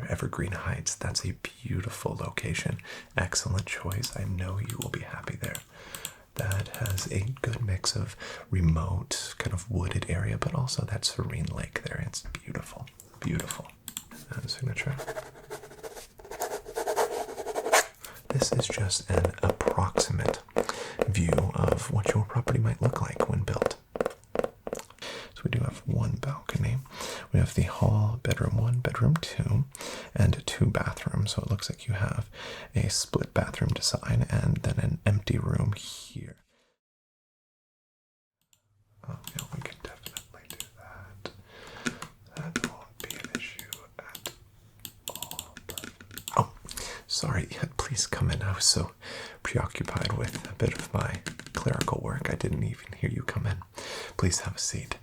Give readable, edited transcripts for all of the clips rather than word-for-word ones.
near Evergreen Heights. That's a beautiful location. Excellent choice. I know you will be happy there. That has a good mix of remote, kind of wooded area, but also that serene lake there. It's beautiful, beautiful. And signature. This is just an approximate view of what your property might look like when built. So we do have one balcony. We have the hall, bedroom 1, bedroom 2, and 2 bathrooms. So it looks like you have a split bathroom design and then an empty room here. Oh, yeah, we can definitely do that. That won't be an issue at all. Oh, sorry. Yeah, please come in. I was so preoccupied with a bit of my clerical work, I didn't even hear you come in. Please have a seat.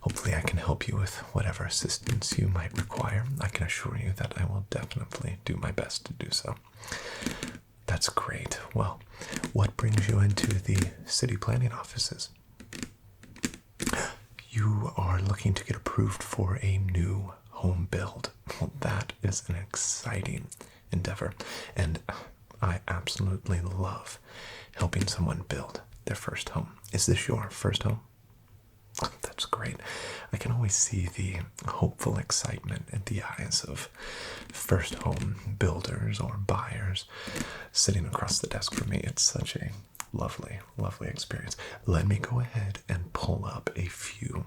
Hopefully I can help you with whatever assistance you might require. I can assure you that I will definitely do my best to do so. That's great. Well, what brings you into the city planning offices? You are looking to get approved for a new home build. Well, that is an exciting endeavor, and I absolutely love helping someone build their first home. Is this your first home? Oh, that's great. I can always see the hopeful excitement in the eyes of first home builders or buyers sitting across the desk from me. It's such a lovely, lovely experience. Let me go ahead and pull up a few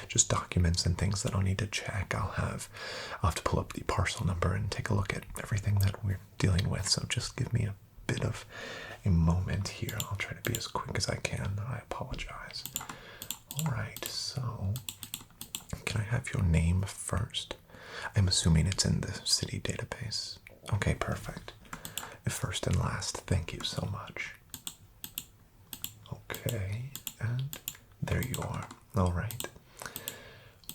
just documents and things that I'll need to check. I'll have to pull up the parcel number and take a look at everything that we're dealing with. So just give me a bit of a moment here. I'll try to be as quick as I can. I apologize. All right, so can I have your name first? I'm assuming it's in the city database. Okay, perfect. First and last, thank you so much. Okay, and there you are. All right.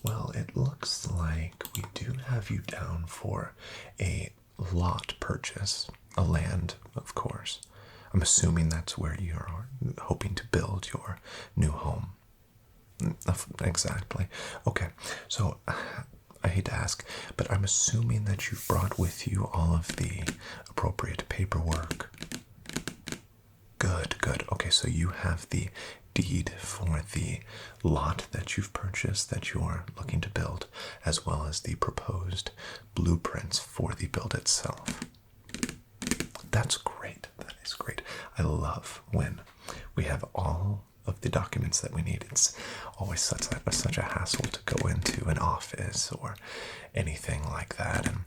Well, it looks like we do have you down for a lot purchase, a land, of course. I'm assuming that's where you're hoping to build your new home. Exactly. Okay, so I hate to ask, but I'm assuming that you've brought with you all of the appropriate paperwork. Good, good. Okay, so you have the deed for the lot that you've purchased that you're looking to build, as well as the proposed blueprints for the build itself. That's great. That is great. I love when we have all of the documents that we need. It's always such a hassle to go into an office or anything like that and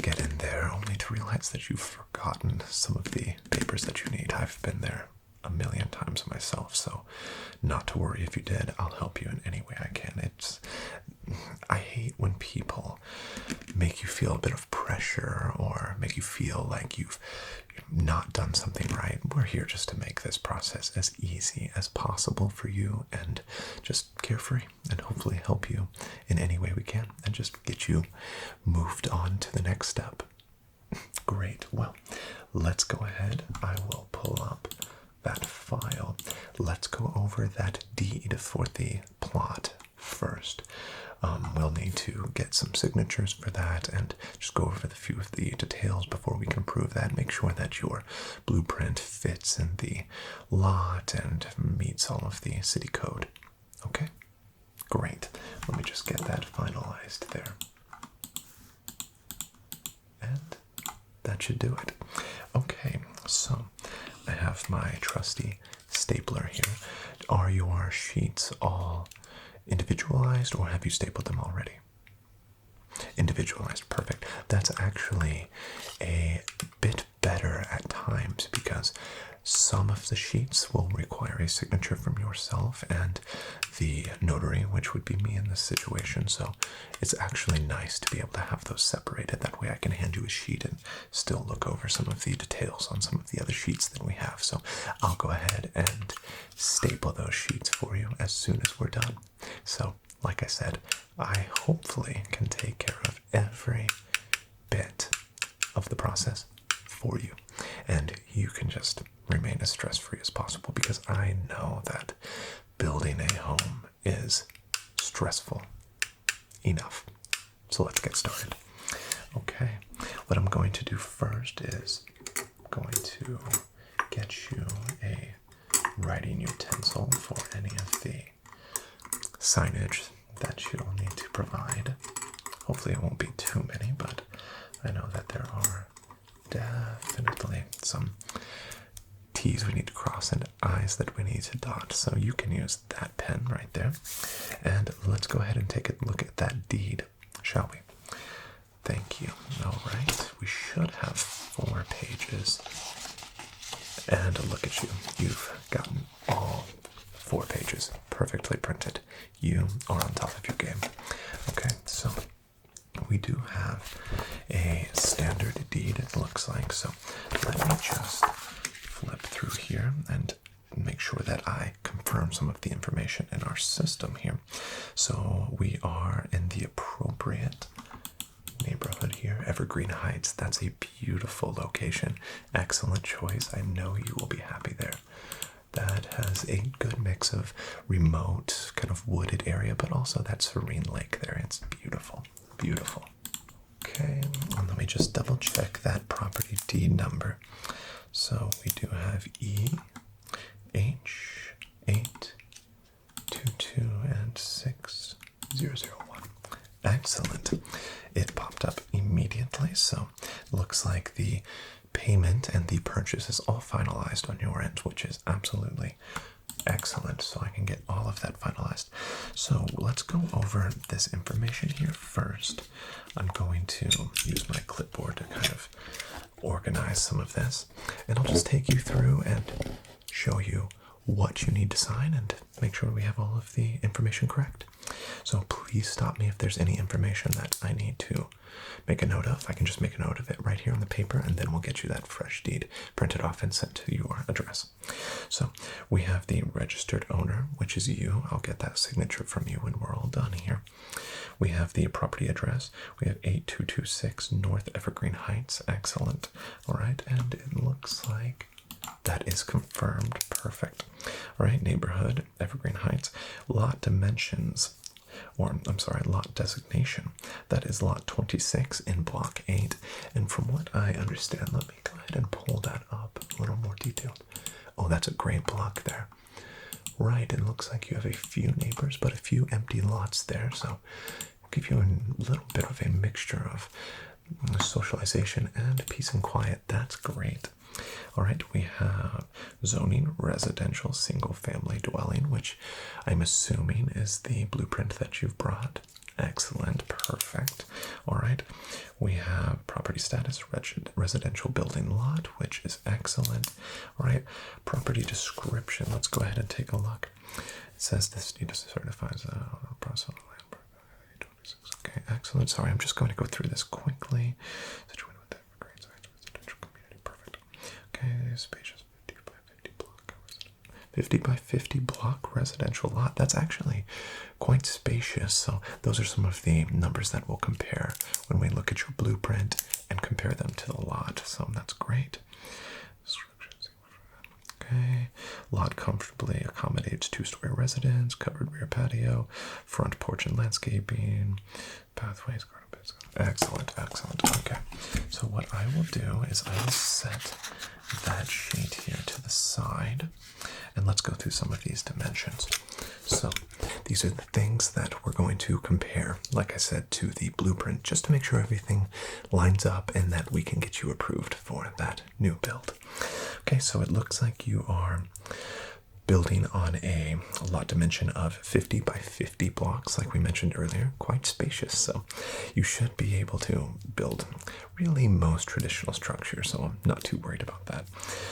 get in there only to realize that you've forgotten some of the papers that you need. I've been there a million times myself, so not to worry if you did. I'll help you in any way I can. I hate when people make you feel a bit of pressure or make you feel like you've not done something right. We're here just to make this process as easy as possible for you and just carefree, and hopefully help you in any way we can and just get you moved on to the next step. Great. Well, let's go ahead. I will pull up that file. Let's go over that deed for the plot first. We'll need to get some signatures for that and just go over the few of the details before we can prove that. Make sure that your blueprint fits in the lot and meets all of the city code. Okay? Great. Let me just get that finalized there. And that should do it. Okay, so I have my trusty stapler here. Are your sheets all individualized, or have you stapled them already? Individualized, perfect. That's actually a bit better at times because some of the sheets will require a signature from yourself and the notary, which would be me in this situation. So it's actually nice to be able to have those separated. That way I can hand you a sheet and still look over some of the details on some of the other sheets that we have. So I'll go ahead and staple those sheets for you as soon as we're done. So like I said, I hopefully can take care of every bit of the process for you, and you can just remain as stress-free as possible, because I know that building a home is stressful enough. So let's get started. Okay, what I'm going to do first is I'm going to get you a writing utensil for any of the signage that you'll need to provide. Hopefully it won't be too many, but I know that there are definitely some T's we need to cross and I's that we need to dot. So you can use that pen right there. And let's go ahead and take a look at that deed, shall we? Thank you. All right, we should have 4 pages. And look at you. You've gotten all 4 pages perfectly printed. You are on top of your game. Okay, so we do have a standard deed, it looks like. So let me just flip through here and make sure that I confirm some of the information in our system here. So we are in the appropriate neighborhood here, Evergreen Heights. That's a beautiful location. Excellent choice. I know you will be happy there. That has a good mix of remote, kind of wooded area, but also that serene lake there. It's beautiful, beautiful. Okay, and let me just double check that property deed number. So we do have EH822 and 6001. Excellent. It popped up immediately, so looks like the payment and the purchase is all finalized on your end, which is absolutely excellent. So I can get all of that finalized. So let's go over this information here first. I'm going to use my clipboard to kind of organize some of this, and I'll just take you through and show you what you need to sign and make sure we have all of the information correct. So please stop me if there's any information that I need to make a note of. I can just make a note of it right here on the paper, and then we'll get you that fresh deed printed off and sent to your address. So we have the registered owner, which is you. I'll get that signature from you when we're all done here. We have the property address. We have 8226 North Evergreen Heights. Excellent. All right, and it looks like that is confirmed. Perfect. All right, neighborhood, Evergreen Heights. Lot dimensions, or I'm sorry, lot designation. That is lot 26 in block 8. And from what I understand, let me go ahead and pull that up a little more detailed. Oh, that's a great block there. Right, it looks like you have a few neighbors, but a few empty lots there. So I'll give you a little bit of a mixture of socialization and peace and quiet. That's great. All right, we have zoning residential single family dwelling, which I'm assuming is the blueprint that you've brought. Excellent, perfect. All right, we have property status residential building lot, which is excellent. All right, property description. Let's go ahead and take a look. It says this deed certifies the process of land. Okay, excellent. Sorry, I'm just going to go through this quickly. Situated with that residential community. Perfect. Okay, spacious 50 by 50 block. 50 by 50 block residential lot. That's actually quite spacious. So those are some of the numbers that we'll compare when we look at your blueprint and compare them to the lot. So that's great. Okay, lot comfortably accommodates 2-story residence, covered rear patio, front porch and landscaping, pathways, garden beds. Excellent, excellent. Okay, so what I will do is I will set that sheet here to the side, and let's go through some of these dimensions. So these are the things that we're going to compare, like I said, to the blueprint, just to make sure everything lines up and that we can get you approved for that new build. Okay, so it looks like you are building on a lot dimension of 50 by 50 blocks, like we mentioned earlier, quite spacious. So you should be able to build really most traditional structures, so I'm not too worried about that.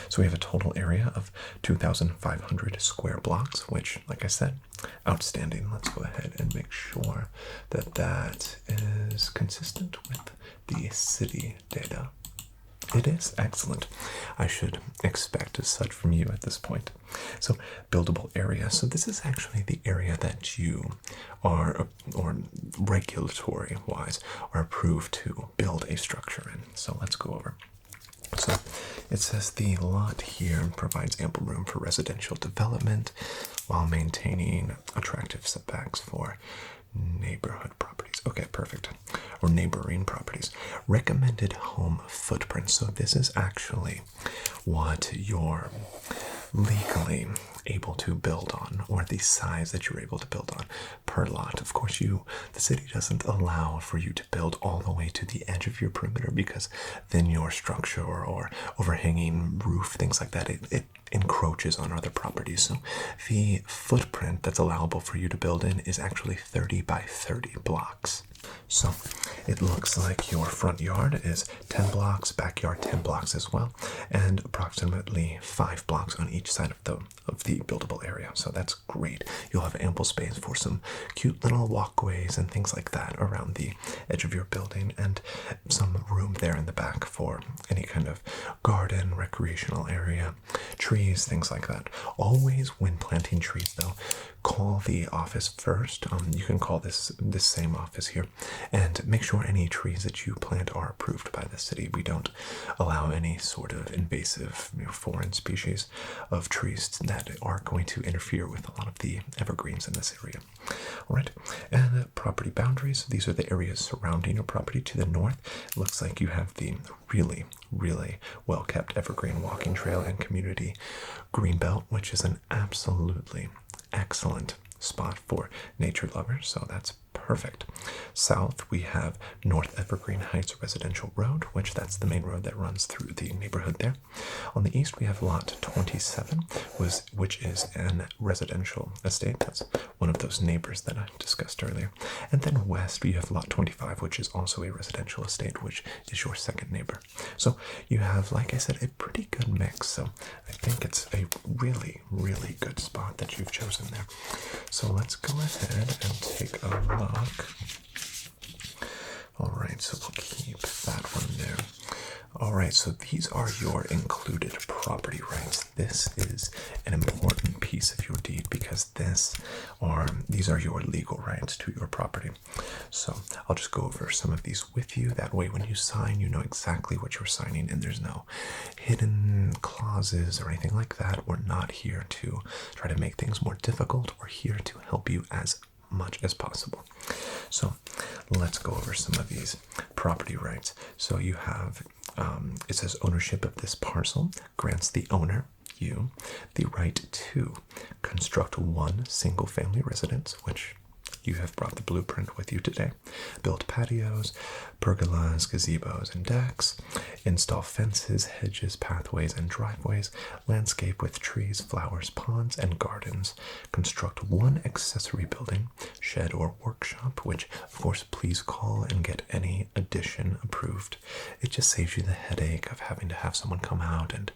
So we have a total area of 2,500 square blocks, which, like I said, outstanding. Let's go ahead and make sure that that is consistent with the city data. It is excellent. I should expect as such from you at this point. So, buildable area. So this is actually the area that you are, or regulatory wise, are approved to build a structure in. So let's go over. So it says the lot here provides ample room for residential development while maintaining attractive setbacks for neighborhood properties. properties. Okay, perfect. Or neighboring properties. Recommended home footprint. So this is actually what you're legally able to build on, or the size that you're able to build on per lot. Of course, the city doesn't allow for you to build all the way to the edge of your perimeter, because then your structure or overhanging roof, things like that, it encroaches on other properties. So the footprint that's allowable for you to build in is actually 30 by 30 blocks. So it looks like your front yard is 10 blocks, backyard 10 blocks as well, and approximately 5 blocks on each side of the buildable area. So that's great. You'll have ample space for some cute little walkways and things like that around the edge of your building, and some room there in the back for any kind of garden, recreational area, trees, things like that. Always, when planting trees though, call the office first. You can call this same office here, and make sure any trees that you plant are approved by the city. We don't allow any sort of invasive, foreign species of trees that are going to interfere with a lot of the evergreens in this area. All right, and property boundaries. These are the areas surrounding your property. To the north, it looks like you have the really, really well-kept evergreen walking trail and community green belt, which is an absolutely excellent spot for nature lovers, so that's perfect. South, we have North Evergreen Heights Residential Road, that's the main road that runs through the neighborhood there. On the east, we have Lot 27, which is an residential estate. That's one of those neighbors that I discussed earlier. And then west, we have Lot 25, which is also a residential estate, which is your second neighbor. So you have, like I said, a pretty good mix. So I think it's a really, really good spot that you've chosen there. So let's go ahead and take a look. Alright, so we'll keep that one there. Alright, so these are your included property rights. This is an important piece of your deed, because these are your legal rights to your property. So I'll just go over some of these with you. That way when you sign, you know exactly what you're signing, and there's no hidden clauses or anything like that. We're not here to try to make things more difficult. We're here to help you as much as possible. So let's go over some of these property rights. So you have, it says ownership of this parcel grants the owner, you, the right to construct one single family residence, which you have brought the blueprint with you today, build patios, pergolas, gazebos, and decks, install fences, hedges, pathways, and driveways, landscape with trees, flowers, ponds, and gardens, construct one accessory building, shed or workshop, which, of course, please call and get any addition approved. It just saves you the headache of having to have someone come out and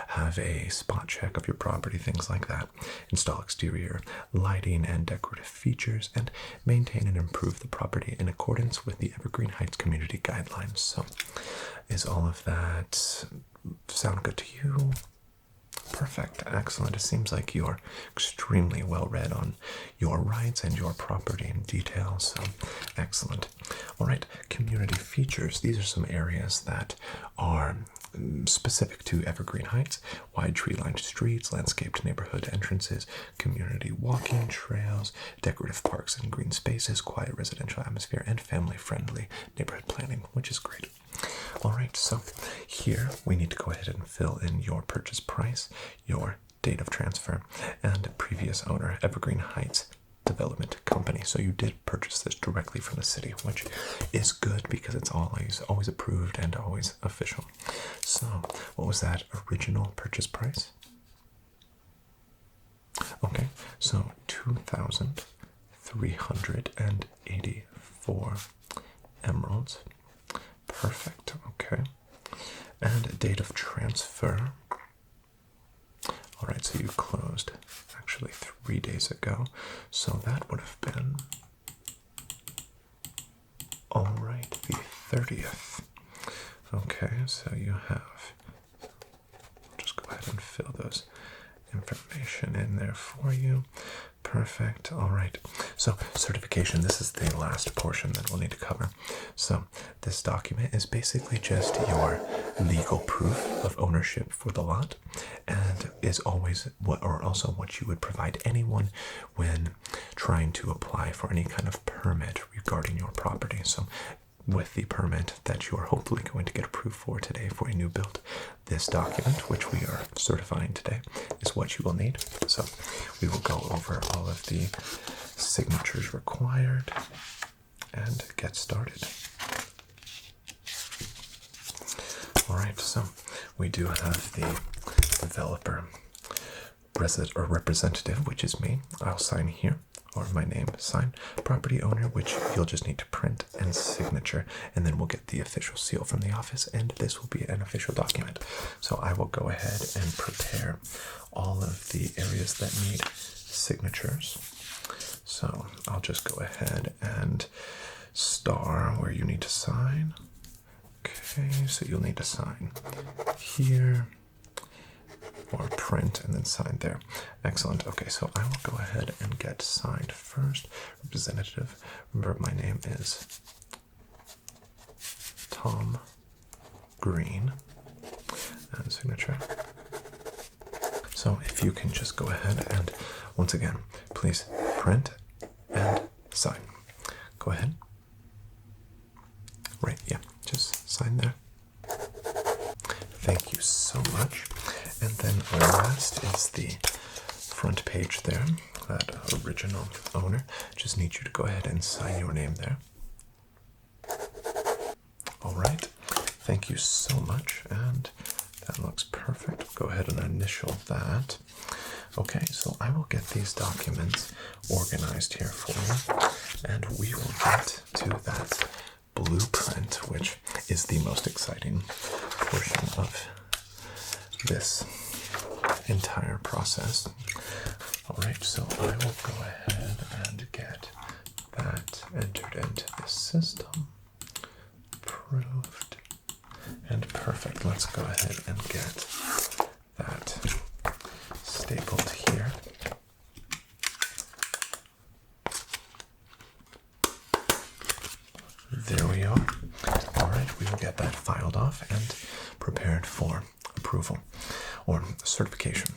have a spot check of your property, things like that. Install exterior lighting and decorative features, and maintain and improve the property in accordance with the Evergreen Heights community guidelines. So is all of that sound good to you? Perfect. Excellent. It seems like you're extremely well read on your rights and your property in detail. So excellent. All right. Community features. These are some areas that are specific to Evergreen Heights: wide tree-lined streets, landscaped neighborhood entrances, community walking trails, decorative parks and green spaces, quiet residential atmosphere, and family-friendly neighborhood planning, which is great. All right, so here we need to go ahead and fill in your purchase price, your date of transfer, and previous owner, Evergreen Heights Development Company. So you did purchase this directly from the city, which is good because it's always approved and always official. So what was that original purchase price? Okay, so 2,384 emeralds. Perfect. Okay, and date of transfer. All right, so you closed actually 3 days ago, so that would have been, all right, the 30th. Okay, so you have, just go ahead and fill those information in there for you. Perfect. All right, So certification, this is the last portion that we'll need to cover. So this document is basically just your legal proof of ownership for the lot, and is always also what you would provide anyone when trying to apply for any kind of permit regarding your property. So with the permit that you are hopefully going to get approved for today for a new build, this document, which we are certifying today, is what you will need. So we will go over all of the signatures required and get started. All right, so we do have the developer representative, which is me. I'll sign here, or my name, sign. Property owner, which you'll just need to print, and signature, and then we'll get the official seal from the office, and this will be an official document. So I will go ahead and prepare all of the areas that need signatures. So I'll just go ahead and star where you need to sign. Okay, so you'll need to sign here, or print and then sign there. Excellent. Okay, so I will go ahead and get signed first. Representative. Remember, my name is Tom Green. And signature. So if you can just go ahead and, once again, please print and sign. Go ahead. Right, yeah, just sign there. Thank you so much. And then last is the front page there, that original owner. Just need you to go ahead and sign your name there. All right, thank you so much, and that looks perfect. Go ahead and initial that. Okay, so I will get these documents organized here for you, and we will get to that blueprint, which is the most exciting portion of this entire process. All right, so I will go ahead and get that entered into the system, approved, and perfect. Let's go ahead and get that stapled here. There we are. All right, we will get that filed off and prepared for approval or certification.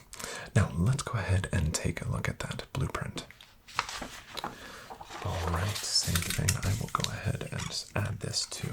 Now let's go ahead and take a look at that blueprint. All right, same thing. I will go ahead and add this to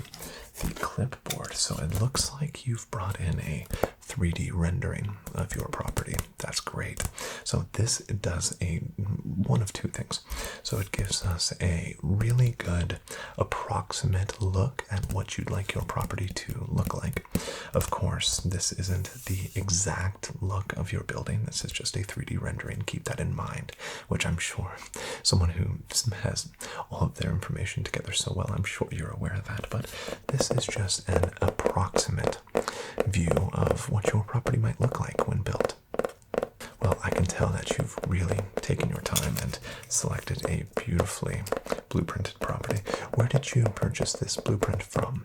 the clipboard. So it looks like you've brought in a 3D rendering of your property. That's great. So this does one of two things. So it gives us a really good approximate look at what you'd like your property to look like. Of course, this isn't the exact look of your building. This is just a 3D rendering. Keep that in mind, which I'm sure someone who has all of their information together so well, I'm sure you're aware of that. But this is just an approximate view of what your property might look like when built. Well, I can tell that you've really taken your time and selected a beautifully blueprinted property. Where did you purchase this blueprint from?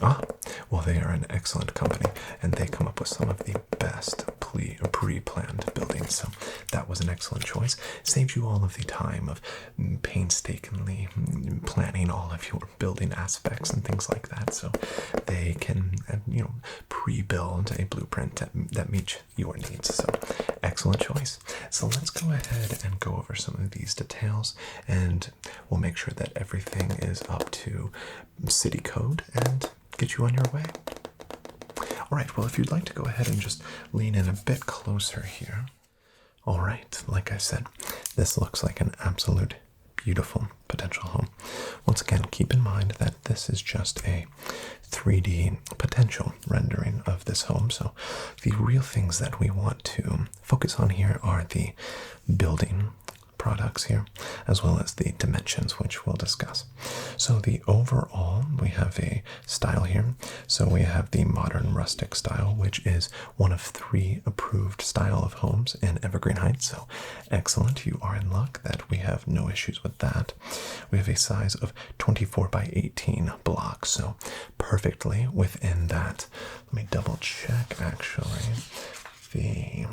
Ah, well, they are an excellent company, and they come up with some of the best pre-planned buildings, so that was an excellent choice. Saved you all of the time of painstakingly planning all of your building aspects and things like that, so they can, pre-build a blueprint that meets your needs. So excellent choice. So let's go ahead and go over some of these details, and we'll make sure that everything is up to city code and get you on your way. All right, well, if you'd like to go ahead and just lean in a bit closer here. All right, like I said, this looks like an absolute beautiful potential home. Once again, keep in mind that this is just a 3D potential rendering of this home. So the real things that we want to focus on here are the building products here, as well as the dimensions, which we'll discuss. So the overall, we have a style here. So we have the modern rustic style, which is one of 3 approved style of homes in Evergreen Heights. So excellent, you are in luck that we have no issues with that. We have a size of 24 by 18 blocks, so perfectly within that. Let me double check actually. The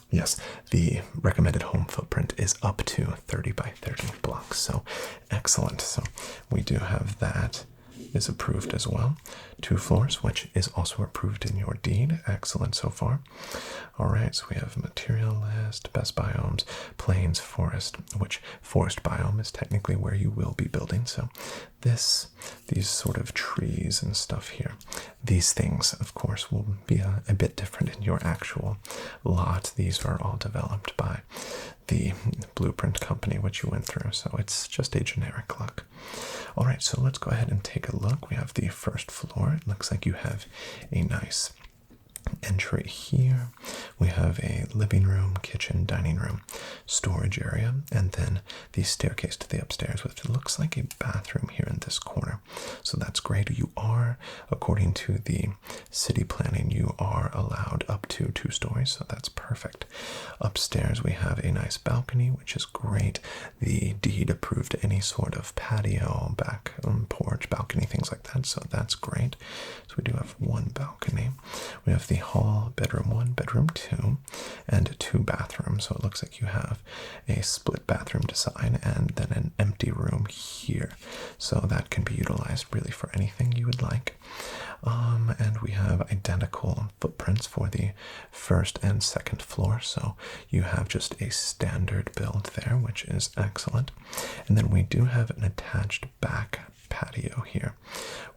Yes, the recommended home footprint is up to 30 by 30 blocks. So excellent. So we do have that is approved as well. 2 floors, which is also approved in your deed. Excellent so far. All right, so we have material list, best biomes, plains, forest, which forest biome is technically where you will be building. So these sort of trees and stuff here, these things, of course, will be a bit different in your actual lot. These are all developed by the blueprint company which you went through, so it's just a generic look. All right, so let's go ahead and take a look. We have the first floor. It looks like you have a nice entry here. We have a living room, kitchen, dining room, storage area, and then the staircase to the upstairs, which looks like a bathroom here in this corner. So that's great. You are, according to the city planning, you are allowed up to 2 stories, so that's perfect. Upstairs we have a nice balcony, which is great. The deed approved any sort of patio, back porch, balcony, things like that, so that's great. So we do have 1 balcony. We have the hall, bedroom 1, bedroom 2, and 2 bathrooms. So it looks like you have a split bathroom design and then an empty room here. So that can be utilized really for anything you would like. And we have identical footprints for the first and second floor. So you have just a standard build there, which is excellent. And then we do have an attached back patio here,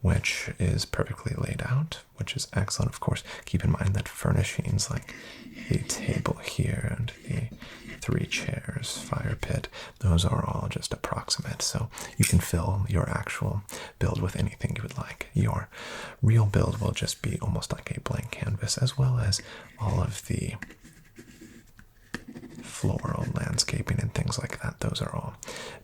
which is perfectly laid out, which is excellent. Of course, keep in mind that furnishings like the table here and the 3 chairs, fire pit, those are all just approximate, so you can fill your actual build with anything you would like. Your real build will just be almost like a blank canvas, as well as all of the floral landscaping and things like that. Those are all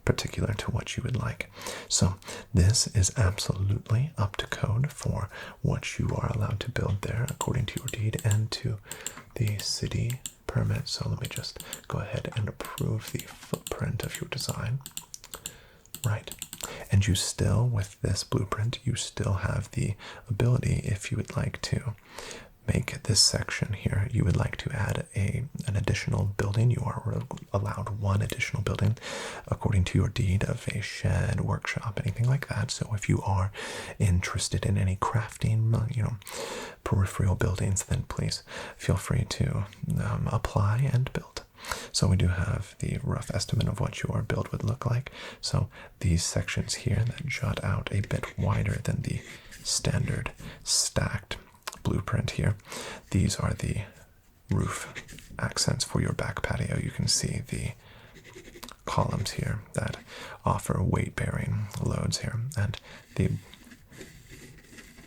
particular to what you would like. So this is absolutely up to code for what you are allowed to build there according to your deed and to the city permit. So let me just go ahead and approve the footprint of your design. Right. And you still, with this blueprint, you still have the ability, if you would like to make this section here, you would like to add an additional building. You are allowed 1 additional building according to your deed of a shed, workshop, anything like that. So if you are interested in any crafting, peripheral buildings, then please feel free to apply and build. So we do have the rough estimate of what your build would look like. So these sections here that jut out a bit wider than the standard stacked blueprint here, these are the roof accents for your back patio. You can see the columns here that offer weight-bearing loads here, and the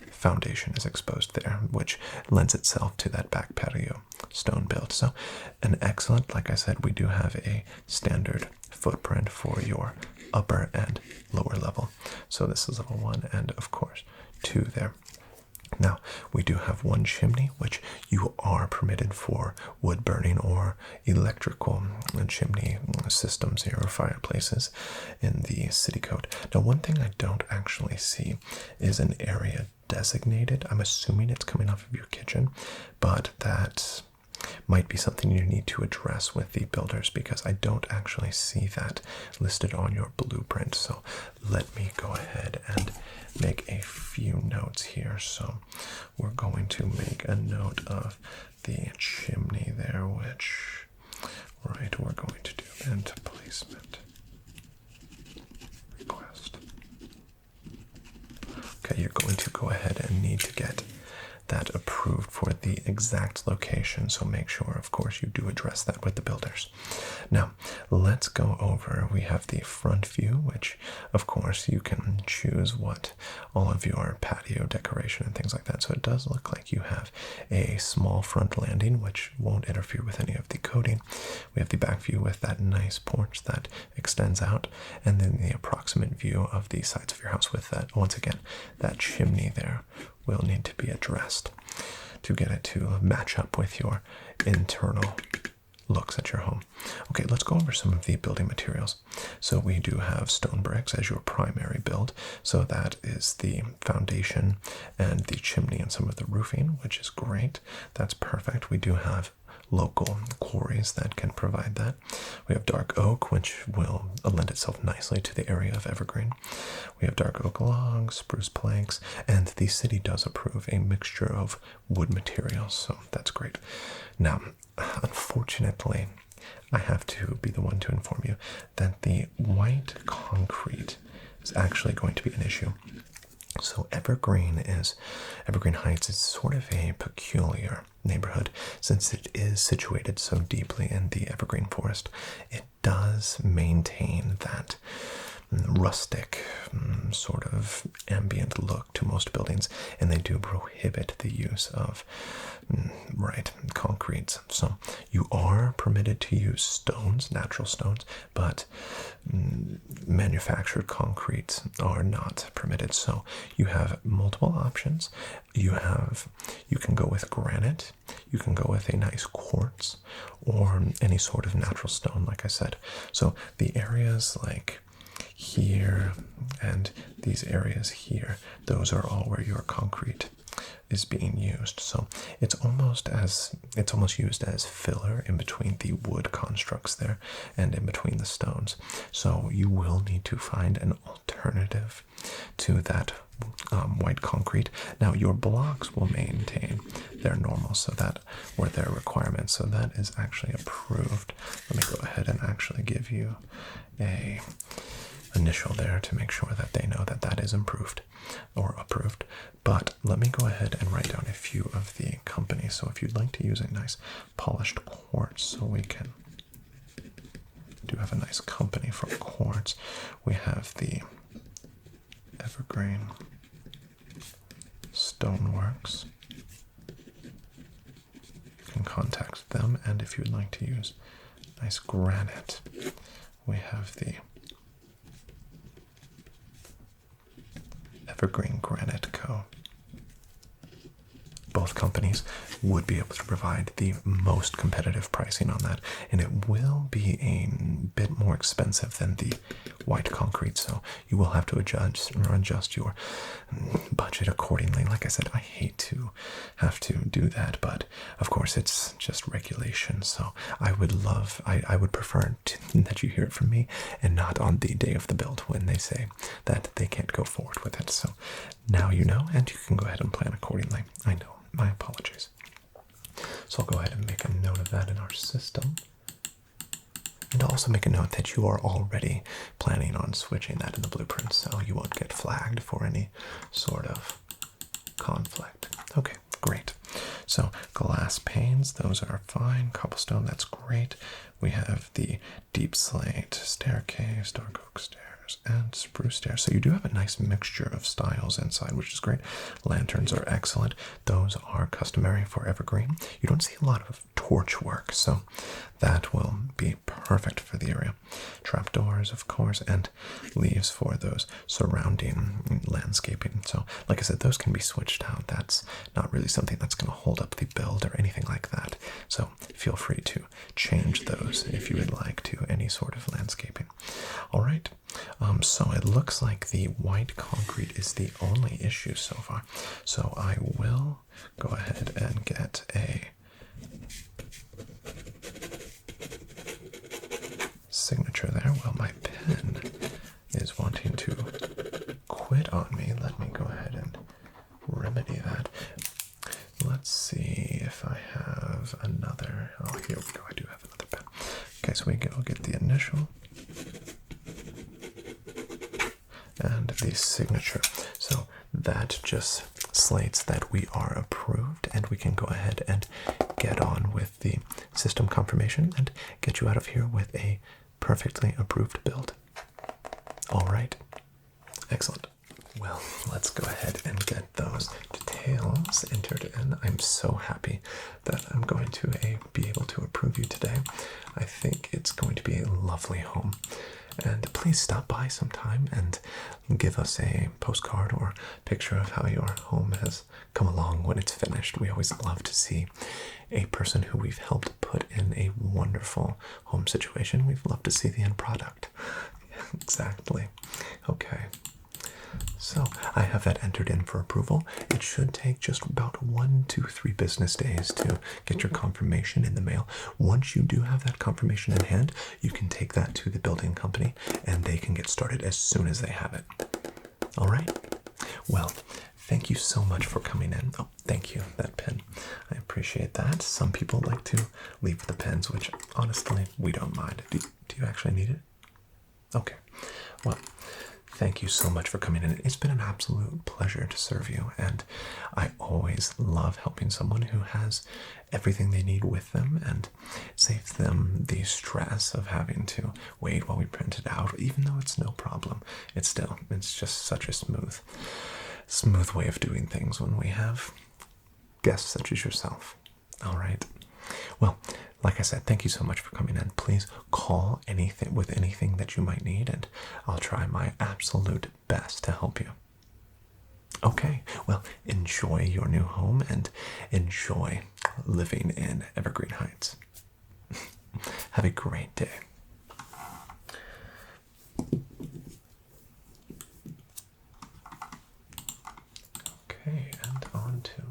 foundation is exposed there, which lends itself to that back patio stone build. So an excellent, like I said, we do have a standard footprint for your upper and lower level. So this is level 1 and of course 2 there. Now, we do have 1 chimney, which you are permitted for wood burning or electrical chimney systems here, or fireplaces in the city code. Now, one thing I don't actually see is an area designated. I'm assuming it's coming off of your kitchen, but that might be something you need to address with the builders, because I don't actually see that listed on your blueprint. So let me go ahead and make a few notes here. So we're going to make a note of the chimney there, which, right, we're going to do vent placement request. Okay, you're going to go ahead and need to get that approved for the exact location, so make sure, of course, you do address that with the builders. Now, let's go over, we have the front view, which, of course, you can choose what all of your patio decoration and things like that. So it does look like you have a small front landing, which won't interfere with any of the coating. We have the back view with that nice porch that extends out, and then the approximate view of the sides of your house with that, once again, that chimney there will need to be addressed to get it to match up with your internal looks at your home. Okay, let's go over some of the building materials. So we do have stone bricks as your primary build. So that is the foundation and the chimney and some of the roofing, which is great. That's perfect. We do have local quarries that can provide that. We have dark oak, which will lend itself nicely to the area of evergreen. We have dark oak logs, spruce planks, and the city does approve a mixture of wood materials, so that's great. Now, unfortunately, I have to be the one to inform you that the white concrete is actually going to be an issue. So Evergreen Heights is sort of a peculiar neighborhood since it is situated so deeply in the evergreen forest. It does maintain that rustic sort of ambient look to most buildings, and they do prohibit the use of concrete. So you are permitted to use stones, natural stones, but manufactured concretes are not permitted. So you have multiple options. You can go with granite, you can go with a nice quartz, or any sort of natural stone, like I said. So the areas like here and these areas here, those are all where your concrete is being used. So it's almost used as filler in between the wood constructs there and in between the stones. So you will need to find an alternative to that white concrete. Now your blocks will maintain their normal, so that were their requirements. So that is actually approved. Let me go ahead and actually give you a initial there to make sure that they know that that is improved or approved. But let me go ahead and write down a few of the companies. So if you'd like to use a nice polished quartz, so we do have a nice company for quartz. We have the Evergreen Stoneworks. You can contact them, and if you'd like to use nice granite, we have the Evergreen Granite Co. Both companies would be able to provide the most competitive pricing on that, and it will be a bit more expensive than the white concrete, so you will have to adjust your budget accordingly. Like I said, I hate to have to do that, but of course it's just regulation, so I would prefer that you hear it from me and not on the day of the build when they say that they can't go forward with it. So now you know, and you can go ahead and plan accordingly. I know, my apologies. So I'll go ahead and make a note of that in our system. And also make a note that you are already planning on switching that in the blueprint, so you won't get flagged for any sort of conflict. Okay, great. So glass panes, those are fine. Cobblestone, that's great. We have the deep slate staircase, dark oak stairs, and spruce stairs. So you do have a nice mixture of styles inside, which is great. Lanterns are excellent. Those are customary for evergreen. You don't see a lot of torch work, so that will be perfect for the area. Trapdoors, of course, and leaves for those surrounding landscaping. So, like I said, those can be switched out. That's not really something that's going to hold up the build or anything like that. So feel free to change those if you would like to any sort of landscaping. All right. So it looks like the white concrete is the only issue so far. So I will go ahead and get a signature there. Well, my pen is wanting to quit on me. Let me go ahead and remedy that. Let's see if I have another. Oh, here we go. I do have another pen. Okay, so we go get the initial and the signature. So that just slates that we are approved, and we can go ahead and get on with the system confirmation and get you out of here with a perfectly approved build. All right. Excellent. Well, let's go ahead and get those details entered in. I'm so happy that I'm going to be able to approve you today. I think it's going to be a lovely home. And please stop by sometime and give us a postcard or picture of how your home has come along when it's finished. We always love to see a person who we've helped put in a wonderful home situation. We'd love to see the end product. Exactly. Okay. So I have that entered in for approval. It should take just about 1 to 3 business days to get your confirmation in the mail. Once you do have that confirmation in hand, you can take that to the building company and they can get started as soon as they have it. All right? Well, thank you so much for coming in. Oh, thank you, that pen. I appreciate that. Some people like to leave the pens, which honestly, we don't mind. Do you actually need it? Okay. Well, thank you so much for coming in. It's been an absolute pleasure to serve you, and I always love helping someone who has everything they need with them and saves them the stress of having to wait while we print it out. Even though it's no problem, it's just such a smooth way of doing things when we have guests such as yourself. All right. Well, like I said, thank you so much for coming in. Please call with anything that you might need, and I'll try my absolute best to help you. Okay, well, enjoy your new home and enjoy living in Evergreen Heights. Have a great day. Okay, and on to